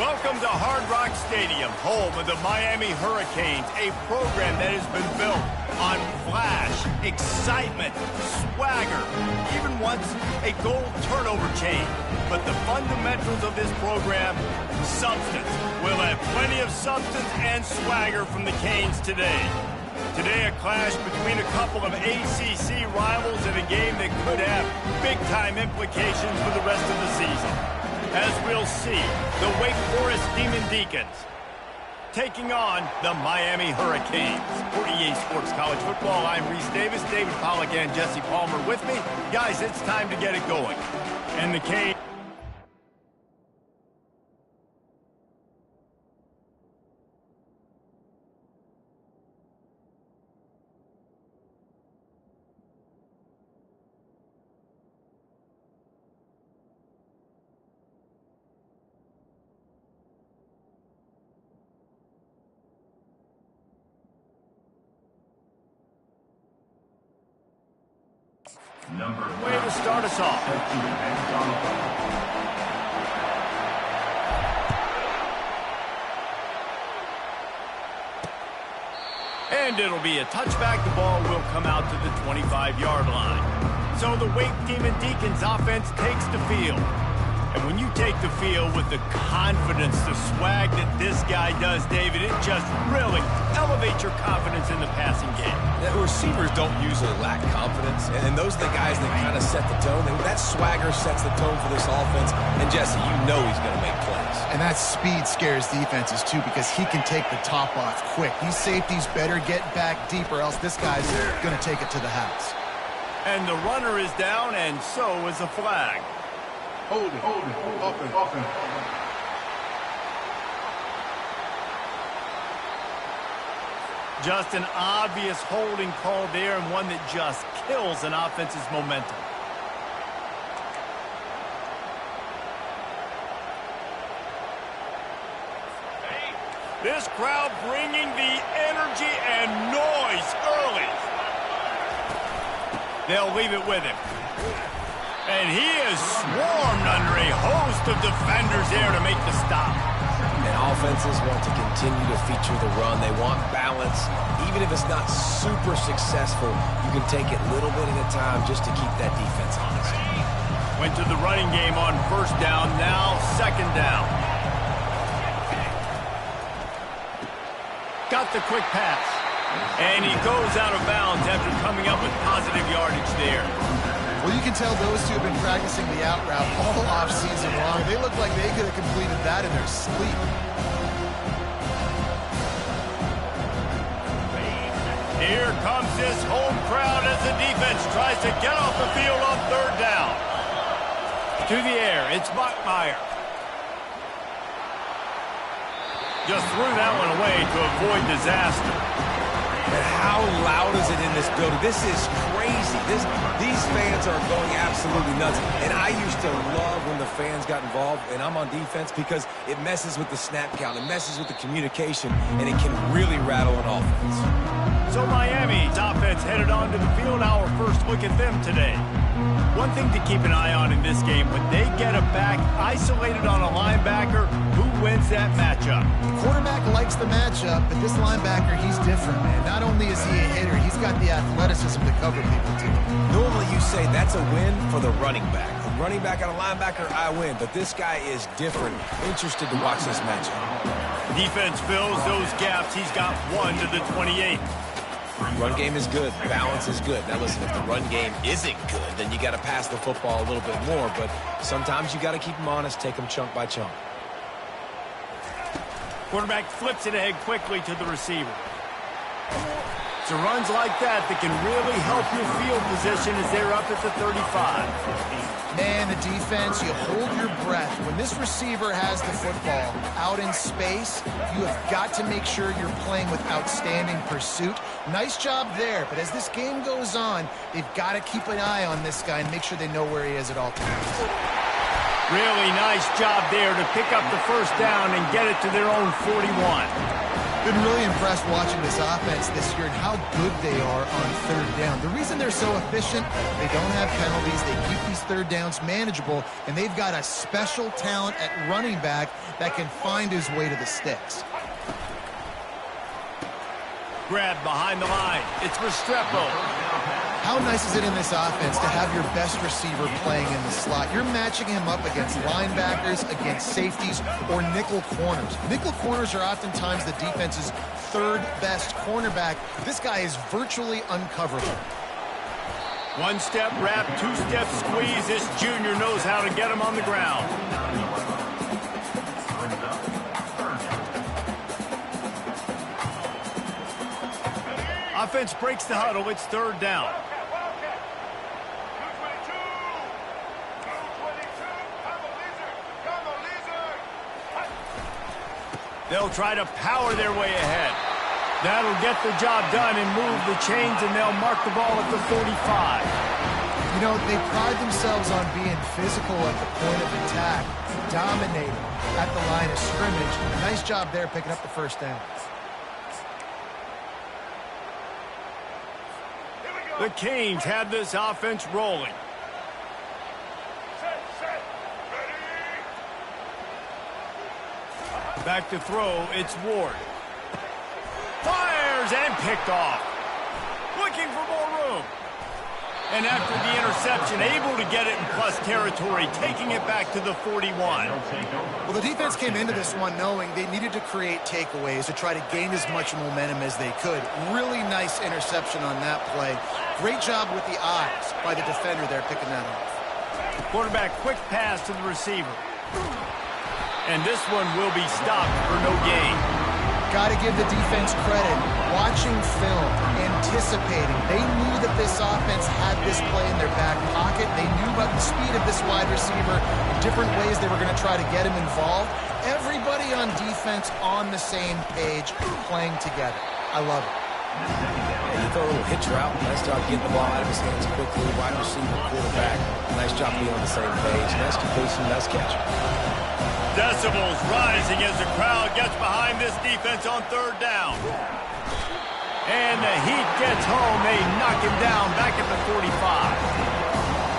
Welcome to Hard Rock Stadium, home of the Miami Hurricanes, a program that has been built on flash, excitement, swagger, even once a goal turnover chain. But the fundamentals of this program, substance. We'll have plenty of substance and swagger from the Canes today. Today, a clash between a couple of ACC rivals in a game that could have big-time implications for the rest of the season. As we'll see, the Wake Forest Demon Deacons taking on the Miami Hurricanes. For EA Sports College Football, I'm Reese Davis, David Pollack, and Jesse Palmer with me. Guys, it's time to get it going. And the Canes... Way to start us off. And it'll be a touchback. The ball will come out to the 25-yard line. So the Wake Demon Deacons offense takes the field. And when you take the field with the confidence, the swag that this guy does, David, it just really elevates your confidence in the passing game. The receivers don't usually lack confidence, and those are the guys that kind of set the tone. That swagger sets the tone for this offense. And Jesse, you know he's going to make plays. And that speed scares defenses, too, because he can take the top off quick. These safeties better get back deep, or else this guy's going to take it to the house. And the runner is down, and so is a flag. Hold it, open. Just an obvious holding call there, and one that just kills an offense's momentum. This crowd bringing the energy and noise early. They'll leave it with him. And he is swarmed under a host of defenders there to make the stop. And offenses want to continue to feature the run. They want balance. Even if it's not super successful, you can take it little bit at a time just to keep that defense honest. Went to the running game on first down, now second down. Got the quick pass. And he goes out of bounds after coming up with positive yardage there. Well, you can tell those two have been practicing the out route all offseason long. They look like they could have completed that in their sleep. Here comes this home crowd as the defense tries to get off the field on third down. To the air, it's Bachmeier. Just threw that one away to avoid disaster. And how loud is it in this building? This is crazy. These fans are going absolutely nuts. And I used to love when the fans got involved, and I'm on defense, because it messes with the snap count. It messes with the communication, and it can really rattle an offense. So Miami's offense headed onto the field. Our first look at them today. One thing to keep an eye on in this game, when they get a back isolated on a linebacker, who wins that matchup? The quarterback likes the matchup, but this linebacker, he's different, man. Not only is he a hitter, he's got the athleticism to cover people, too. Normally you say that's a win for the running back. A running back and a linebacker, I win. But this guy is different. Interested to watch this matchup. Defense fills those gaps. He's got one to the 28. Run game is good. Balance is good. Now listen, if the run game isn't good, then you got to pass the football a little bit more. But sometimes you got to keep them honest, take them chunk by chunk. Quarterback flips it ahead quickly to the receiver. It's runs like that can really help your field position as they're up at the 35. Man, the defense, you hold your breath. When this receiver has the football out in space, you have got to make sure you're playing with outstanding pursuit. Nice job there, but as this game goes on, they've got to keep an eye on this guy and make sure they know where he is at all times. Really nice job there to pick up the first down and get it to their own 41. Been really impressed watching this offense this year and how good they are on third down. The reason they're so efficient, they don't have penalties, they keep these third downs manageable, and they've got a special talent at running back that can find his way to the sticks. Grab behind the line. It's Restrepo. How nice is it in this offense to have your best receiver playing in the slot? You're matching him up against linebackers, against safeties, or nickel corners. Nickel corners are oftentimes the defense's third best cornerback. This guy is virtually uncoverable. One step wrap, two step squeeze. This junior knows how to get him on the ground. Offense breaks the huddle. It's third down. They'll try to power their way ahead. That'll get the job done and move the chains, and they'll mark the ball at the 45. You know, they pride themselves on being physical at the point of attack, dominating at the line of scrimmage. Nice job there picking up the first down. The Canes have this offense rolling. Back to throw, it's Ward. Fires and picked off. Looking for more room. And after the interception, able to get it in plus territory, taking it back to the 41. Well, the defense came into this one knowing they needed to create takeaways to try to gain as much momentum as they could. Really nice interception on that play. Great job with the eyes by the defender there picking that off. Quarterback quick pass to the receiver. And this one will be stopped for no gain. Got to give the defense credit. Watching film, anticipating. They knew that this offense had this play in their back pocket. They knew about the speed of this wide receiver, different ways they were going to try to get him involved. Everybody on defense on the same page, playing together. I love it. And you throw a little hitch route. Nice job getting the ball out of his hands quickly. Wide receiver, quarterback. Nice job being on the same page. Nice completion, nice catch. Decibels rising as the crowd gets behind this defense on third down. And the heat gets home. They knock him down back at the 45.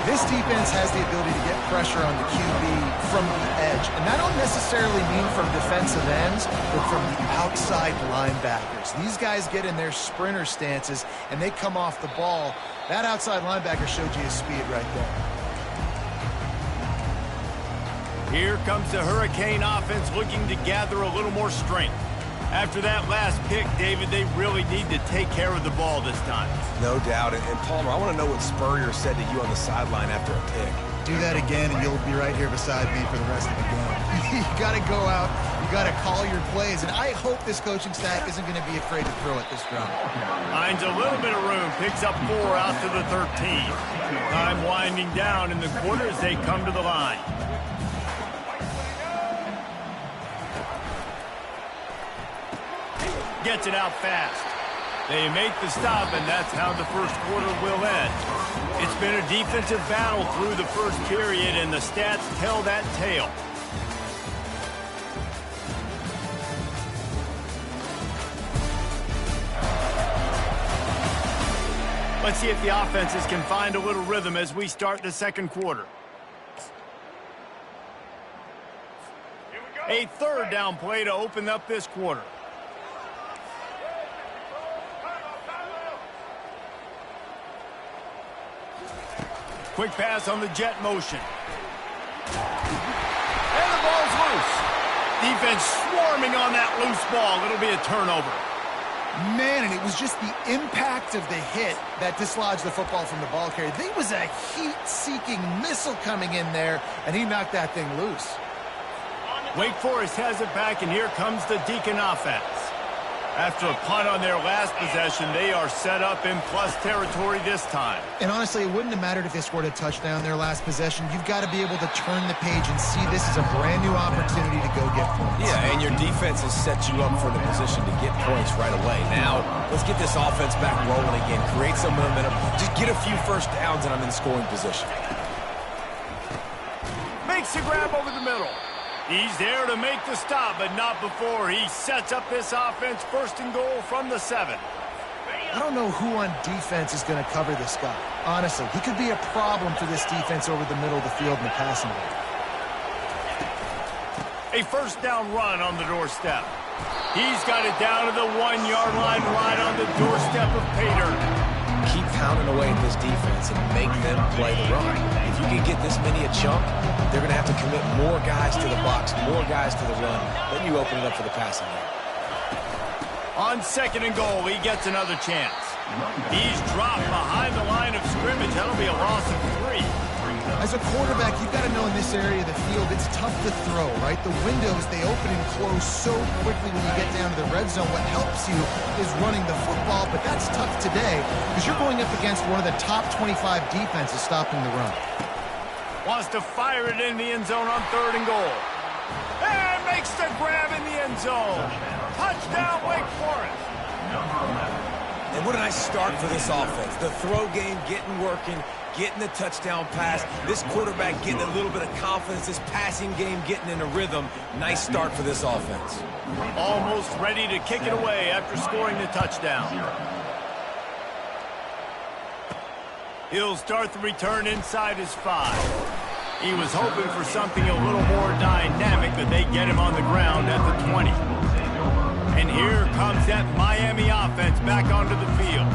This defense has the ability to get pressure on the QB from the edge. And that don't necessarily mean from defensive ends, but from the outside linebackers. These guys get in their sprinter stances, and they come off the ball. That outside linebacker showed you his speed right there. Here comes the Hurricane offense looking to gather a little more strength. After that last pick, David, they really need to take care of the ball this time. No doubt. And Palmer, I want to know what Spurrier said to you on the sideline after a pick. Do that again, and you'll be right here beside me for the rest of the game. You got to go out. You got to call your plays. And I hope this coaching staff isn't going to be afraid to throw at this drive. Finds a little bit of room. Picks up 4 out to the 13. Time winding down in the quarter as they come to the line. Gets it out fast. They make the stop, and that's how the first quarter will end. It's been a defensive battle through the first period, and the stats tell that tale. Let's see if the offenses can find a little rhythm as we start the second quarter. A third down play to open up this quarter. Quick pass on the jet motion. And the ball's loose. Defense swarming on that loose ball. It'll be a turnover. Man, and it was just the impact of the hit that dislodged the football from the ball carrier. There was a heat-seeking missile coming in there, and he knocked that thing loose. Wake Forest has it back, and here comes the Deacon offense. After a punt on their last possession, they are set up in plus territory this time. And honestly, it wouldn't have mattered if they scored a touchdown their last possession. You've got to be able to turn the page and see this is a brand new opportunity to go get points. Yeah, and your defense has set you up for the position to get points right away. Now, let's get this offense back rolling again. Create some momentum. Just get a few first downs, and I'm in scoring position. Makes the grab over the middle. He's there to make the stop, but not before he sets up this offense 1st and goal from the 7. I don't know who on defense is going to cover this guy. Honestly, he could be a problem for this defense over the middle of the field in the passing game. A 1st down run on the doorstep. He's got it down to the 1-yard line right on the doorstep of Pater. Keep pounding away at this defense and make them play the run. If you can get this many a chunk, they're going to have to commit more guys to the box, more guys to the run. Then you open it up for the passing game. On 2nd and goal, he gets another chance. He's dropped behind the line of scrimmage. That'll be a loss of 3. As a quarterback, you've got to know in this area of the field, it's tough to throw, right? The windows, they open and close so quickly when you get down to the red zone. What helps you is running the football, but that's tough today because you're going up against one of the top 25 defenses stopping the run. Wants to fire it in the end zone on 3rd and goal. And makes the grab in the end zone. Touchdown, Wake Forest. And what a nice start for this offense. The throw game getting working, getting the touchdown pass. This quarterback getting a little bit of confidence. This passing game getting in a rhythm. Nice start for this offense. Almost ready to kick it away after scoring the touchdown. He'll start the return inside his 5. He was hoping for something a little more dynamic, but they get him on the ground at the 20. And here comes that Miami offense back onto the field.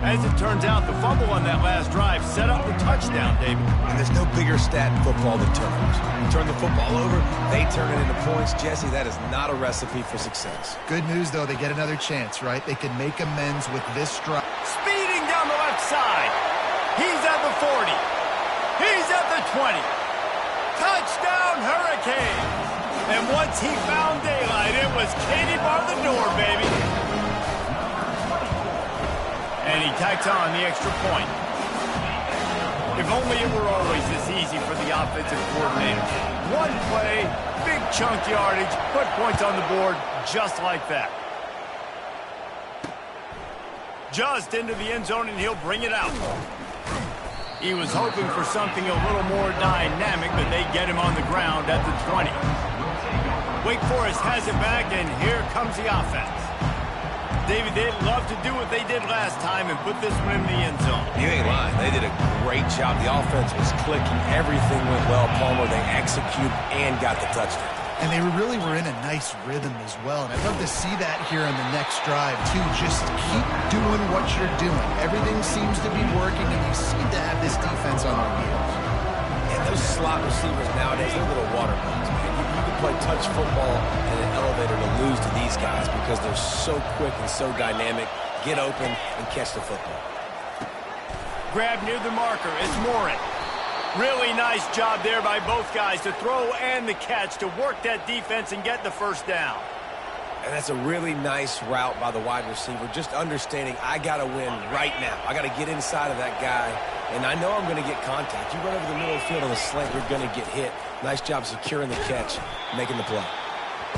As it turns out, the fumble on that last drive set up the touchdown, David. And there's no bigger stat in football than turnovers. You turn the football over, they turn it into points. Jesse, that is not a recipe for success. Good news, though, they get another chance, right? They can make amends with this drive. Speeding down the left side. He's at the 40. He's at the 20. Touchdown, Hurricanes. And once he found daylight, it was Katie bar the door, baby. And he tacks on the extra point. If only it were always this easy for the offensive coordinator. One play, big chunk yardage, put points on the board just like that. Just into the end zone, and he'll bring it out. He was hoping for something a little more dynamic, but they get him on the ground at the 20. Wake Forest has it back, and here comes the offense. David, they'd love to do what they did last time and put this one in the end zone. You ain't lying. They did a great job. The offense was clicking. Everything went well. Palmer, they executed and got the touchdown. And they really were in a nice rhythm as well. And I'd love to see that here on the next drive, too. Just keep doing what you're doing. Everything seems to be working, and you seem to have this defense on their heels. And those slot receivers nowadays, they're little watermelons, man. You can play touch football in an elevator to lose to these guys because they're so quick and so dynamic. Get open and catch the football. Grab near the marker. It's Morin. Really nice job there by both guys to throw and the catch to work that defense and get the 1st down. And that's a really nice route by the wide receiver, just understanding I got to win right now. I got to get inside of that guy, and I know I'm going to get contact. You run over the middle of the field on a slant, you're going to get hit. Nice job securing the catch, making the play.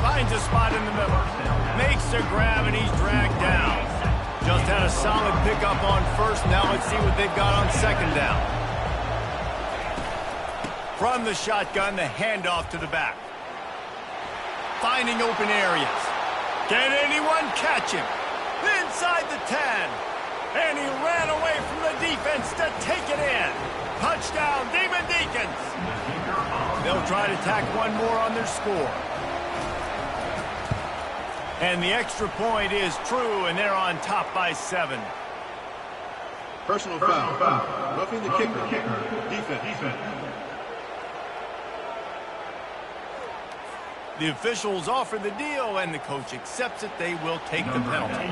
Finds a spot in the middle. Makes a grab, and he's dragged down. Just had a solid pickup on 1st. Now let's see what they've got on 2nd down. From the shotgun, the handoff to the back. Finding open areas. Can anyone catch him? Inside the 10. And he ran away from the defense to take it in. Touchdown, Demon Deacons. They'll try to tack one more on their score. And the extra point is true, and they're on top by 7. Personal foul. Roughing the kicker. Defense. The officials offer the deal, and the coach accepts it. They will take the penalty.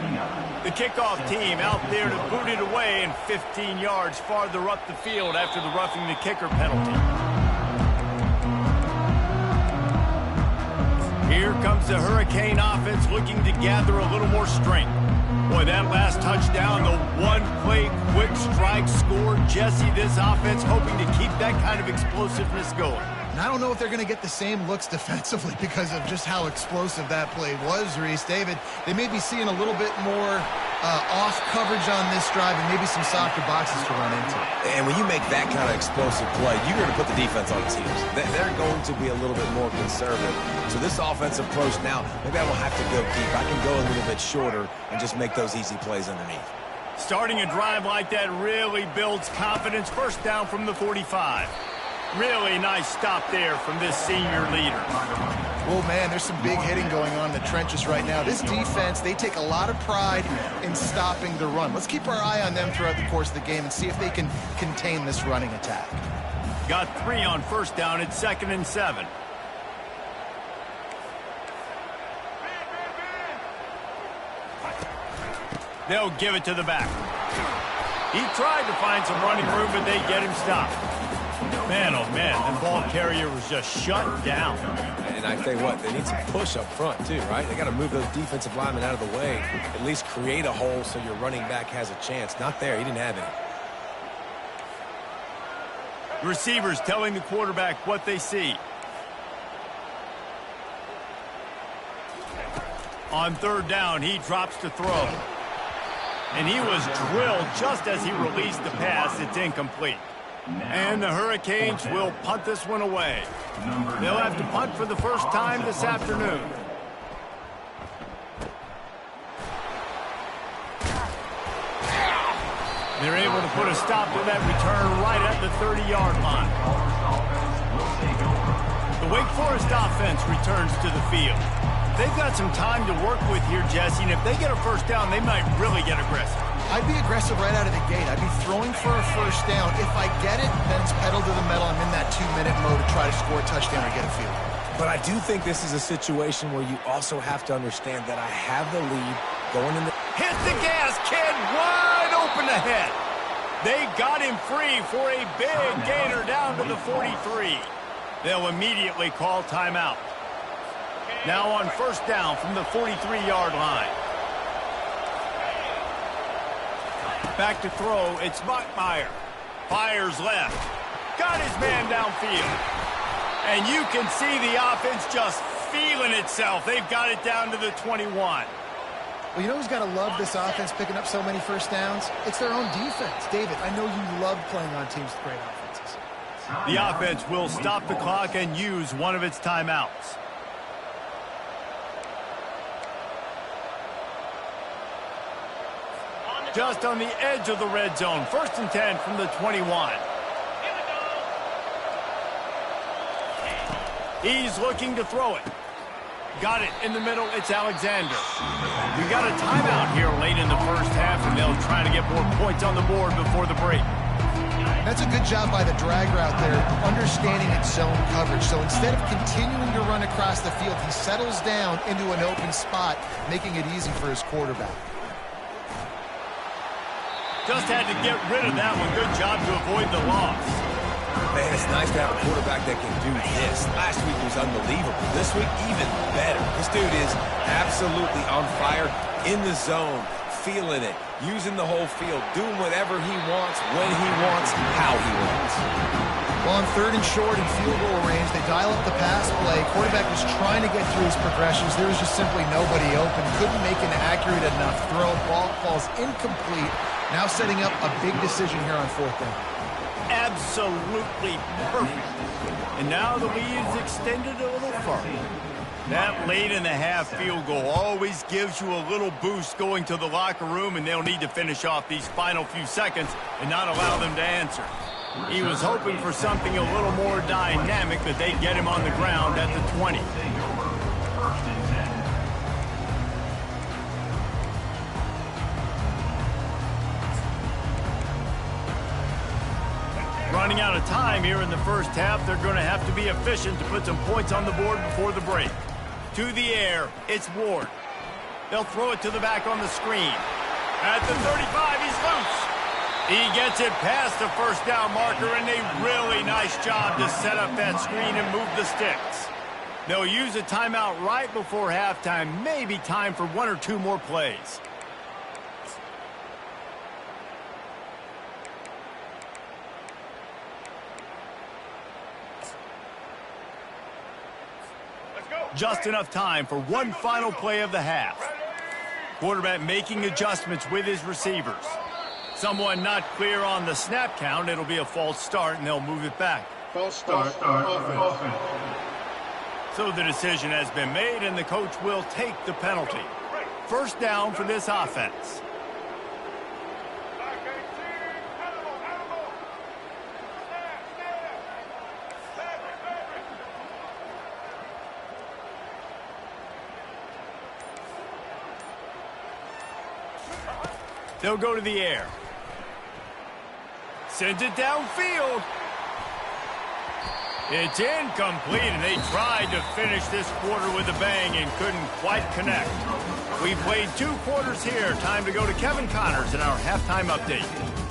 The kickoff team out there to boot it away and 15 yards farther up the field after the roughing the kicker penalty. Here comes the Hurricane offense looking to gather a little more strength. Boy, that last touchdown, the one-play quick strike score. Jesse, this offense hoping to keep that kind of explosiveness going. And I don't know if they're going to get the same looks defensively because of just how explosive that play was, Reese. David, they may be seeing a little bit more enough coverage on this drive and maybe some softer boxes to run into. And when you make that kind of explosive play, you're going to put the defense on its heels. They're going to be a little bit more conservative. So this offensive approach now, maybe I don't have to go deep. I can go a little bit shorter and just make those easy plays underneath. Starting a drive like that really builds confidence. First down from the 45. Really nice stop there from this senior leader. Oh, man, there's some big hitting going on in the trenches right now. This defense, they take a lot of pride in stopping the run. Let's keep our eye on them throughout the course of the game and see if they can contain this running attack. Got 3 on first down. It's 2nd and 7. They'll give it to the back. He tried to find some running room, but they get him stopped. Man, oh man, the ball carrier was just shut down. And I tell you what, they need some push up front too, right? They got to move those defensive linemen out of the way. At least create a hole so your running back has a chance. Not there. He didn't have any. Receivers telling the quarterback what they see. On 3rd down, he drops to throw. And he was drilled just as he released the pass. It's incomplete. And the Hurricanes will punt this one away. They'll have to punt for the first time this afternoon. They're able to put a stop to that return right at the 30-yard line. The Wake Forest offense returns to the field. They've got some time to work with here, Jesse, and if they get a first down, they might really get aggressive. I'd be aggressive right out of the gate. I'd be throwing for a first down. If I get it, then it's pedal to the metal. I'm in that 2-minute mode to try to score a touchdown or get a field goal. But I do think this is a situation where you also have to understand that I have the lead going in the... Hit the gas, kid! Wide open ahead. They got him free for a big gainer down to the 43. They'll immediately call timeout. Now on first down from the 43-yard line. Back to throw, it's Bachmeier. Fires left. Got his man downfield. And you can see the offense just feeling itself. They've got it down to the 21. Well, you know who's got to love this offense picking up so many first downs? It's their own defense. David, I know you love playing on teams with great offenses. The offense will stop the clock and use one of its timeouts. Just on the edge of the red zone. 1st and 10 from the 21. He's looking to throw it. Got it in the middle. It's Alexander. We got a timeout here late in the first half, and they'll try to get more points on the board before the break. That's a good job by the drag route there, understanding its zone coverage. So instead of continuing to run across the field, he settles down into an open spot, making it easy for his quarterback. Just had to get rid of that one. Good job to avoid the loss. Man, it's nice to have a quarterback that can do this. Last week was unbelievable. This week, even better. This dude is absolutely on fire, in the zone, feeling it, using the whole field, doing whatever he wants, when he wants, how he wants. Well, on 3rd and short and field goal range, they dial up the pass play. Quarterback was trying to get through his progressions. There was just simply nobody open. Couldn't make an accurate enough throw. Ball falls incomplete. Now setting up a big decision here on 4th down. Absolutely perfect. And now the lead is extended a little further. That late in the half field goal always gives you a little boost going to the locker room, and they'll need to finish off these final few seconds and not allow them to answer. He was hoping for something a little more dynamic, that they'd get him on the ground at the 20. Running out of time here in the first half. They're going to have to be efficient to put some points on the board before the break. To the air, it's Ward. They'll throw it to the back on the screen. At the 35, he's loose. He gets it past the first down marker, and a really nice job to set up that screen and move the sticks. They'll use a timeout right before halftime. Maybe time for 1 or 2 more plays. Just enough time for one final play of the half. Quarterback making adjustments with his receivers. Someone not clear on the snap count. It'll be a false start, and they'll move it back. False start. Offense. So the decision has been made, and the coach will take the penalty. First down for this offense. They'll go to the air. Sends it downfield. It's incomplete, and they tried to finish this quarter with a bang and couldn't quite connect. We played 2 quarters here. Time to go to Kevin Connors in our halftime update.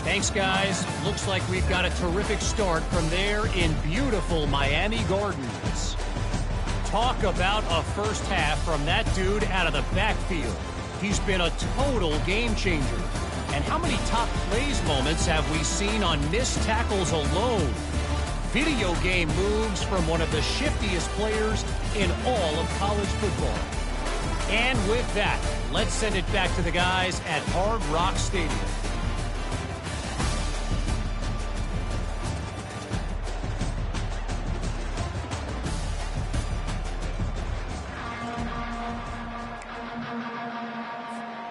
Thanks, guys. Looks like we've got a terrific start from there in beautiful Miami Gardens. Talk about a first half from that dude out of the backfield. He's been a total game changer. And how many top plays moments have we seen on missed tackles alone? Video game moves from one of the shiftiest players in all of college football. And with that, let's send it back to the guys at Hard Rock Stadium.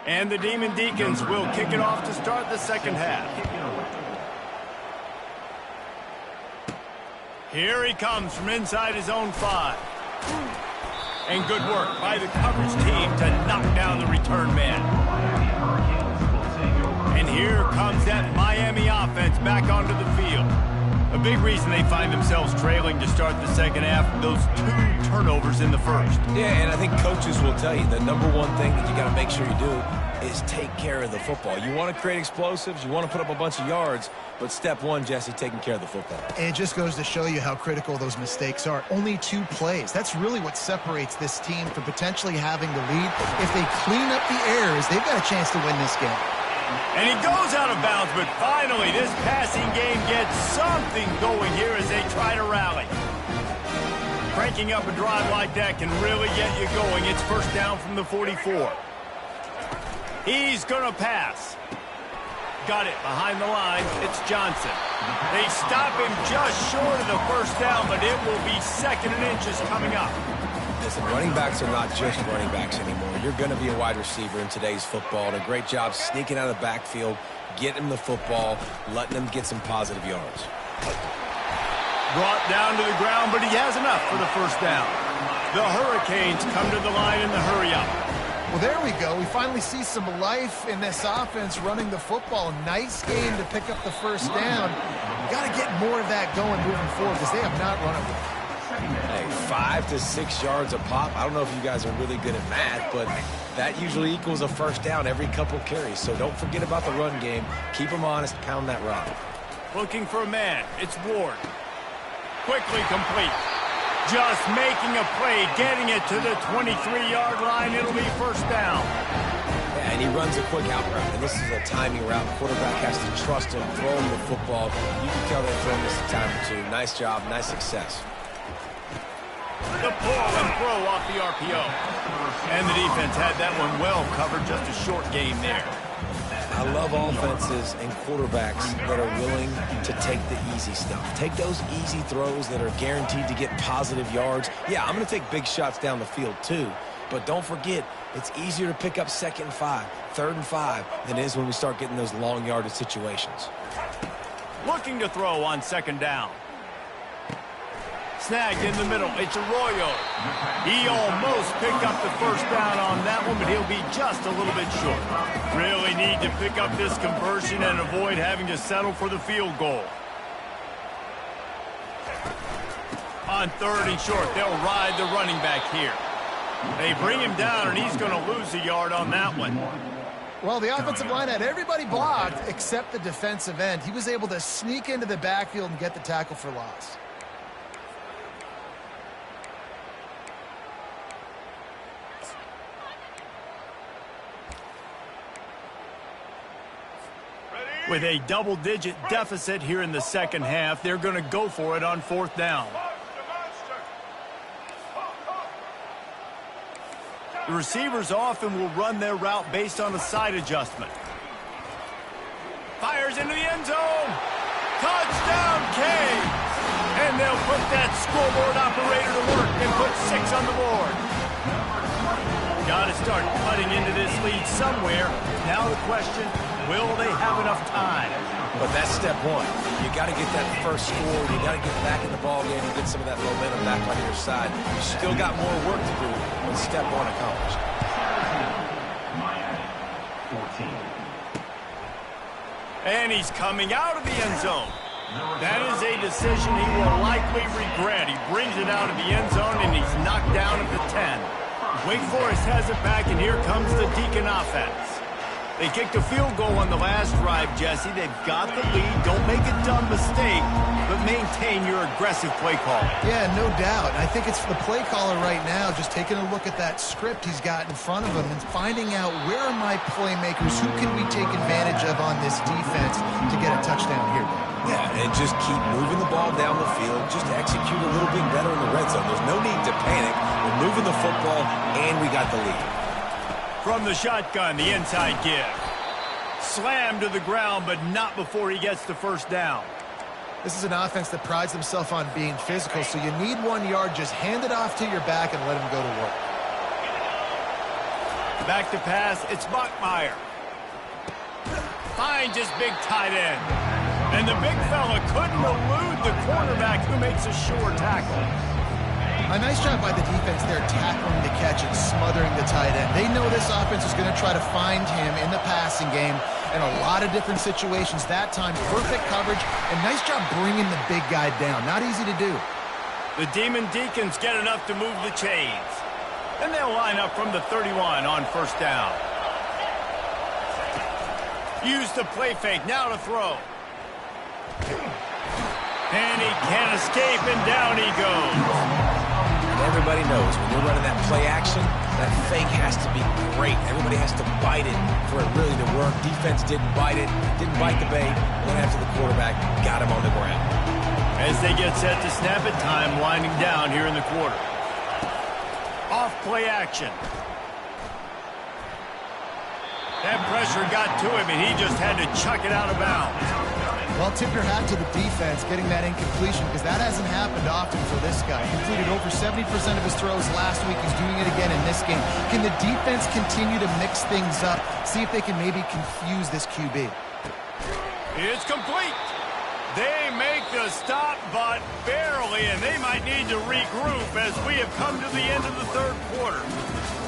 And the Demon Deacons will kick it off to start the second half. Here he comes from inside his own 5. And good work by the coverage team to knock down the return man. And here comes that Miami offense back onto the field. A big reason they find themselves trailing to start the second half, those 2 turnovers in the first. Yeah, and I think coaches will tell you the number one thing that you got to make sure you do is take care of the football. You want to create explosives, you want to put up a bunch of yards, but step one, Jesse, taking care of the football. And it just goes to show you how critical those mistakes are. Only 2 plays. That's really what separates this team from potentially having the lead. If they clean up the errors, they've got a chance to win this game. And he goes out of bounds, but finally this passing game gets something going here as they try to rally. Cranking up a drive like that can really get you going. It's first down from the 44. He's going to pass. Got it behind the line. It's Johnson. They stop him just short of the first down, but it will be 2nd and inches coming up. Listen, running backs are not just running backs anymore. You're going to be a wide receiver in today's football, and a great job sneaking out of the backfield, getting him the football, letting him get some positive yards. Brought down to the ground, but he has enough for the first down. The Hurricanes come to the line in the hurry-up. Well, there we go. We finally see some life in this offense running the football. Nice game to pick up the first down. Got to get more of that going moving forward because they have not run it well. Hey, 5 to 6 yards a pop. I don't know if you guys are really good at math, but that usually equals a first down every couple carries. So don't forget about the run game. Keep them honest. Pound that rock. Looking for a man. It's Ward. Quickly complete. Just making a play, getting it to the 23-yard line. It'll be first down. Yeah, and he runs a quick out route, and this is a timing route. The quarterback has to trust him, throw him the football. You can tell they've thrown this a time or 2. Nice job, nice success. The pull and throw off the RPO. And the defense had that one well covered. Just a short game there. I love offenses and quarterbacks that are willing to take the easy stuff. Take those easy throws that are guaranteed to get positive yards. Yeah, I'm going to take big shots down the field too. But don't forget, it's easier to pick up 2nd and 5, 3rd and 5 than it is when we start getting those long yardage situations. Looking to throw on 2nd down. Snagged in the middle. It's Arroyo. He almost picked up the first down on that one, but he'll be just a little bit short. Really need to pick up this conversion and avoid having to settle for the field goal. On 3rd and short, they'll ride the running back here. They bring him down, and he's going to lose a yard on that one. Well, the offensive line had everybody blocked except the defensive end. He was able to sneak into the backfield and get the tackle for loss. With a double-digit deficit here in the second half, they're going to go for it on 4th down. The receivers often will run their route based on a side adjustment. Fires into the end zone. Touchdown, Canes! And they'll put that scoreboard operator to work and put 6 on the board. Got to start cutting into this lead somewhere. Now the question, will they have enough time? But that's step one. You got to get that first score. You got to get back in the ball game and get some of that momentum back on your side. You still got more work to do, but step one accomplished. Miami, 14. And he's coming out of the end zone. That is a decision he will likely regret. He brings it out of the end zone, and he's knocked down at the 10. Wake Forest has it back, and here comes the Deacon offense. They kicked a field goal on the last drive, Jesse. They've got the lead. Don't make a dumb mistake, but maintain your aggressive play calling. Yeah, no doubt. I think it's the play caller right now just taking a look at that script he's got in front of him and finding out where are my playmakers, who can we take advantage of on this defense to get a touchdown here. Yeah, and just keep moving the ball down the field. Just execute a little bit better in the red zone. There's no need to panic. We're moving the football, and we got the lead. From the shotgun, the inside give. Slammed to the ground, but not before he gets the first down. This is an offense that prides themselves on being physical, so you need 1 yard. Just hand it off to your back and let him go to work. Back to pass, it's Bachmeier. Finds his big tight end. And the big fella couldn't elude the quarterback who makes a sure tackle. A nice job by the defense there tackling the catch and smothering the tight end. They know this offense is going to try to find him in the passing game in a lot of different situations. That time, perfect coverage, and nice job bringing the big guy down. Not easy to do. The Demon Deacons get enough to move the chains. And they'll line up from the 31 on first down. Use the play fake, now to throw. And he can't escape, and down he goes. Everybody knows when you're running that play action, that fake has to be great. Everybody has to bite it for it really to work. Defense didn't bite it, didn't bite the bait, went after the quarterback, got him on the ground. As they get set to snap it, time winding down here in the quarter. Off play action. That pressure got to him, and he just had to chuck it out of bounds. Well, tip your hat to the defense getting that incompletion, because that hasn't happened often for this guy. He completed over 70% of his throws last week. He's doing it again in this game. Can the defense continue to mix things up, see if they can maybe confuse this QB? It's complete. They make the stop, but barely, and they might need to regroup as we have come to the end of the third quarter.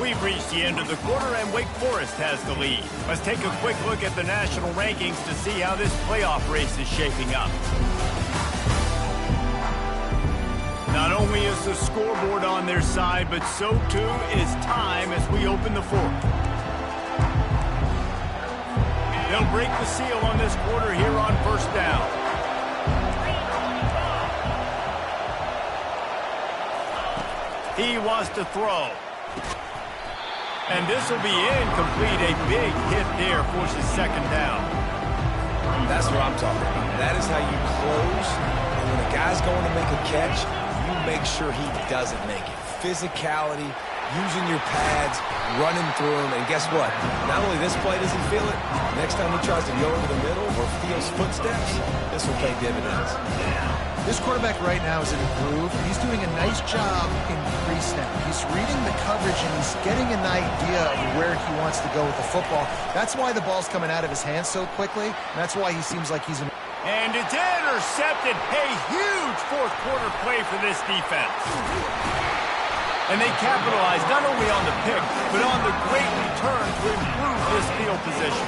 We've reached the end of the quarter, and Wake Forest has the lead. Let's take a quick look at the national rankings to see how this playoff race is shaping up. Not only is the scoreboard on their side, but so too is time as we open the fourth. They'll break the seal on this quarter here on first down. He wants to throw. And this will be incomplete. A big hit there forces second down. That's what I'm talking about. That is how you close. And when a guy's going to make a catch, you make sure he doesn't make it. Physicality, using your pads, running through them. And guess what? Not only this play does he feel it, next time he tries to go over the middle or feels footsteps, this will pay dividends. This quarterback right now is in a groove. He's doing a nice job in pre-snap. He's reading the coverage, and he's getting an idea of where he wants to go with the football. That's why the ball's coming out of his hands so quickly. And that's why he seems like he's in. And it's intercepted. A huge fourth quarter play for this defense. And they capitalized not only on the pick, but on the great return to improve this field position.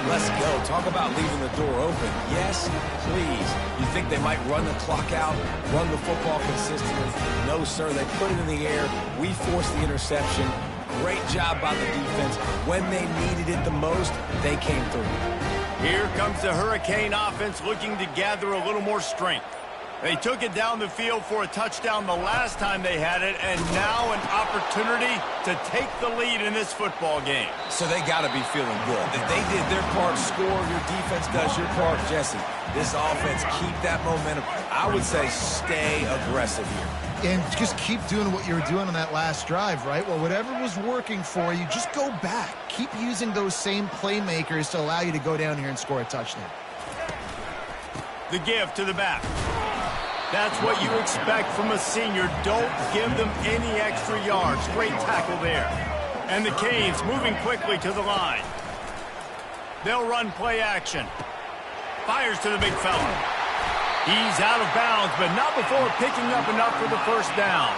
Let's go. Talk about leaving the door open. Yes, please. You think they might run the clock out, run the football consistently? No, sir. They put it in the air. We forced the interception. Great job by the defense. When they needed it the most, they came through. Here comes the Hurricane offense looking to gather a little more strength. They took it down the field for a touchdown the last time they had it, and now an opportunity to take the lead in this football game. So they got to be feeling good. If they did their part, score, your defense does your part, Jesse. This offense, keep that momentum. I would say stay aggressive here. And just keep doing what you were doing on that last drive, right? Well, whatever was working for you, just go back. Keep using those same playmakers to allow you to go down here and score a touchdown. The give to the back. That's what you expect from a senior. Don't give them any extra yards. Great tackle there. And the Canes moving quickly to the line. They'll run play action. Fires to the big fella. He's out of bounds, but not before picking up enough for the first down.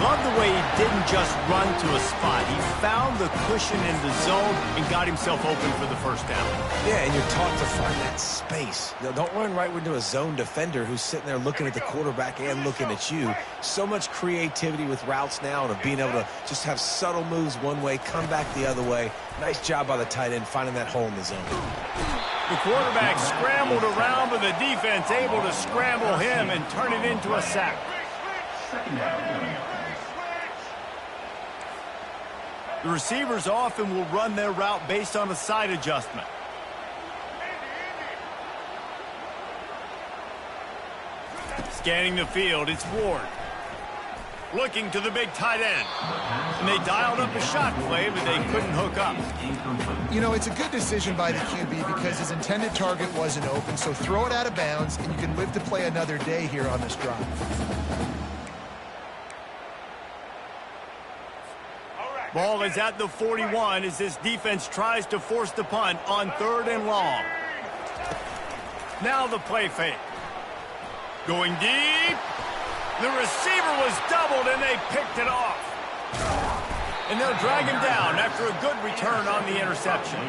Love the way he didn't just run to a spot. He found the cushion in the zone and got himself open for the first down. Yeah, and you're taught to find that space. You know, don't run right into a zone defender who's sitting there looking at the quarterback and looking at you. So much creativity with routes now and of being able to just have subtle moves one way, come back the other way. Nice job by the tight end finding that hole in the zone. The quarterback scrambled around, but the defense able to scramble him and turn it into a sack. The receivers often will run their route based on a side adjustment. Scanning the field, it's Ward. Looking to the big tight end. And they dialed up a shot play, but they couldn't hook up. You know, it's a good decision by the QB because his intended target wasn't open, so throw it out of bounds, and you can live to play another day here on this drive. Ball is at the 41 as this defense tries to force the punt on 3rd and long. Now the play fake. Going deep. The receiver was doubled, and they picked it off. And they'll drag him down after a good return on the interception.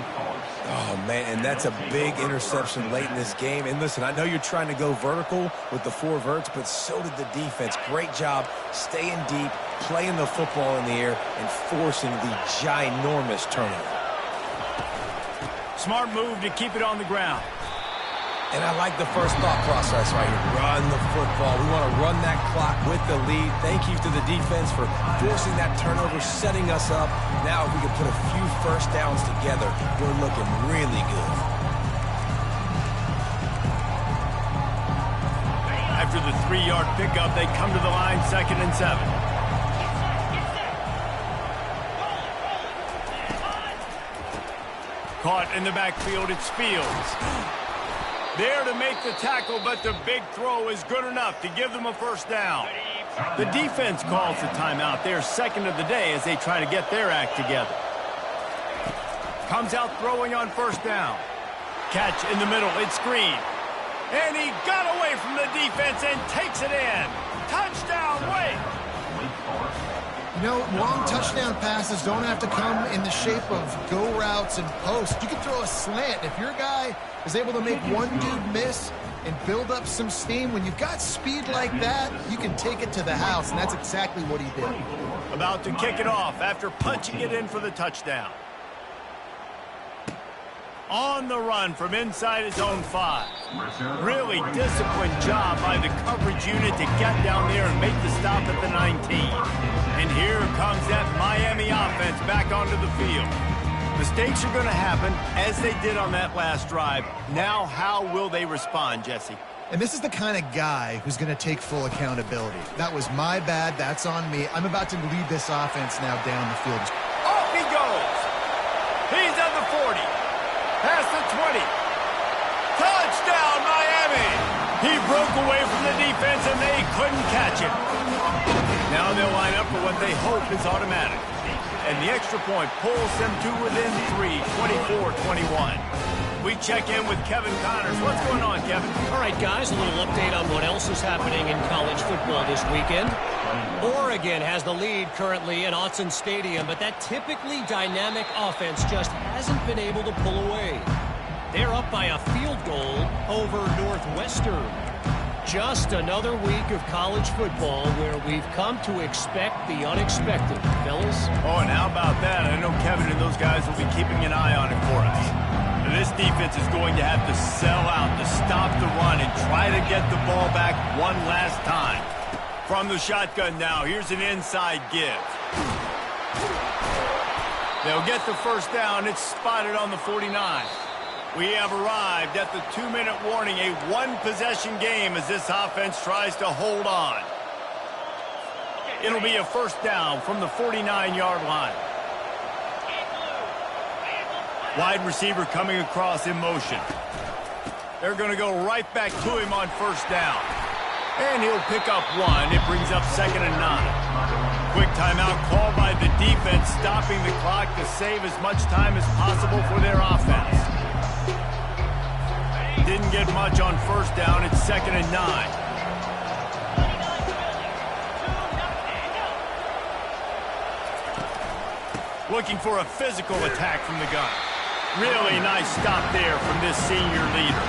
Oh, man, and that's a big interception late in this game. And listen, I know you're trying to go vertical with the 4 verts, but so did the defense. Great job staying deep, playing the football in the air, and forcing the ginormous turnover. Smart move to keep it on the ground. And I like the first thought process right here. Run the football. We want to run that clock with the lead. Thank you to the defense for forcing that turnover, setting us up. Now if we can put a few first downs together, we're looking really good. After the 3-yard pickup, they come to the line 2nd and 7. Caught in the backfield, it's Fields. There to make the tackle, but the big throw is good enough to give them a first down. The defense calls the timeout. They're 2nd of the day as they try to get their act together. Comes out throwing on 1st down. Catch in the middle, it's Green. And he got away from the defense and takes it in. Touchdown, Wake! You know, long touchdown passes don't have to come in the shape of go routes and posts. You can throw a slant. If your guy is able to make one dude miss and build up some steam, when you've got speed like that, you can take it to the house, and that's exactly what he did. About to kick it off after punching it in for the touchdown. On the run from inside his own 5. Really disciplined job by the coverage unit to get down there and make the stop at the 19. And here comes that Miami offense back onto the field. Mistakes are going to happen, as they did on that last drive. Now, how will they respond, Jesse? And this is the kind of guy who's going to take full accountability. That was my bad. That's on me. I'm about to lead this offense now down the field. Off he goes. He's at the 40. Past the 20. Touchdown, Miami! He broke away from the defense, and they couldn't catch him. Now they'll line up for what they hope is automatic. And the extra point pulls them to within 3, 24-21. We check in with Kevin Connors. What's going on, Kevin? All right, guys, a little update on what else is happening in college football this weekend. Oregon has the lead currently in Autzen Stadium, but that typically dynamic offense just hasn't been able to pull away. They're up by a field goal over Northwestern. Just another week of college football where we've come to expect the unexpected, fellas. Oh, and how about that? I know Kevin and those guys will be keeping an eye on it for us. This defense is going to have to sell out to stop the run and try to get the ball back one last time. From the shotgun now, here's an inside give. They'll get the first down. It's spotted on the 49. We have arrived at the 2-minute warning, a one-possession game as this offense tries to hold on. It'll be a first down from the 49-yard line. Wide receiver coming across in motion. They're going to go right back to him on first down. And he'll pick up one. It brings up 2nd and 9. Quick timeout called by the defense, stopping the clock to save as much time as possible for their offense. Didn't get much on first down. It's 2nd and 9. Looking for a physical attack from the gun. Really nice stop there from this senior leader.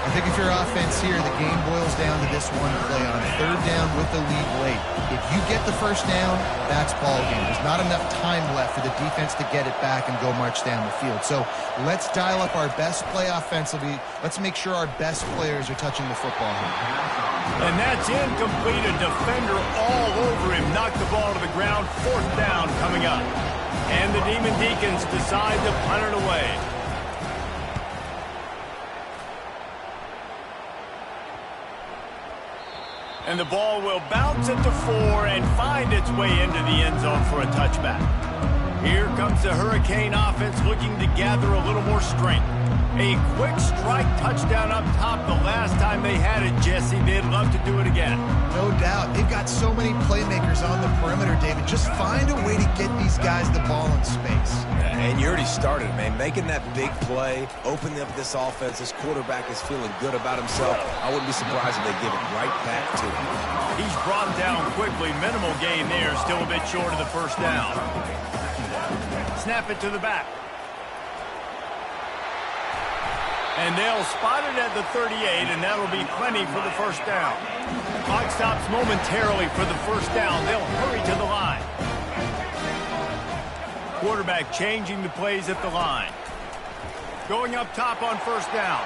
I think if you're offense here, the game boils down to this one play on 3rd down with the lead late. If you get the first down, that's ball game. There's not enough time left for the defense to get it back and go march down the field. So let's dial up our best play offensively. Let's make sure our best players are touching the football here. And that's incomplete. A defender all over him. Knocked the ball to the ground. 4th down coming up. And the Demon Deacons decide to punt it away. And the ball will bounce at the 4 and find its way into the end zone for a touchback. Here comes the Hurricane offense looking to gather a little more strength. A quick strike touchdown up top the last time they had it, Jesse. They'd love to do it again. No doubt. They've got so many playmakers on the perimeter, David. Just find a way to get these guys the ball in space. And you already started, man. Making that big play, opening up this offense. This quarterback is feeling good about himself. I wouldn't be surprised if they give it right back to him. He's brought down quickly. Minimal gain there. Still a bit short of the first down. Snap it to the back. And they'll spot it at the 38, and that'll be plenty for the first down. Clock stops momentarily for the first down. They'll hurry to the line. Quarterback changing the plays at the line. Going up top on first down.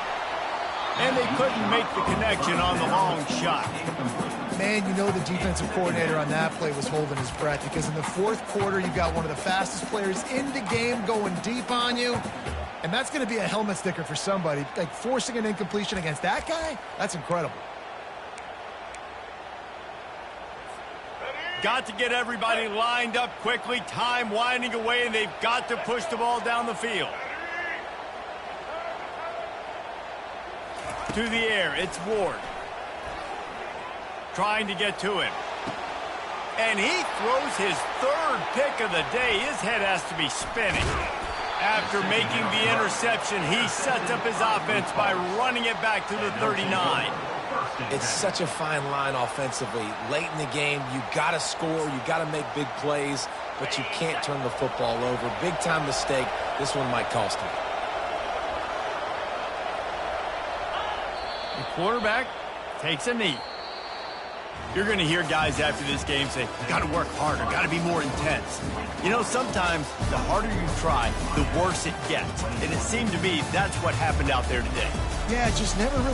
And they couldn't make the connection on the long shot. Man, you know the defensive coordinator on that play was holding his breath, because in the 4th quarter, you got one of the fastest players in the game going deep on you. And that's going to be a helmet sticker for somebody. Like, forcing an incompletion against that guy, that's incredible. Got to get everybody lined up quickly. Time winding away, and they've got to push the ball down the field. To the air, it's Ward. Trying to get to him. And he throws his 3rd pick of the day. His head has to be spinning. After making the interception, he sets up his offense by running it back to the 39. It's such a fine line offensively. Late in the game, you got to score, you got to make big plays, but you can't turn the football over. Big-time mistake. This one might cost him. The quarterback takes a knee. You're going to hear guys after this game say, got to work harder, got to be more intense. You know, sometimes the harder you try, the worse it gets. And it seemed to me that's what happened out there today. Yeah, just never really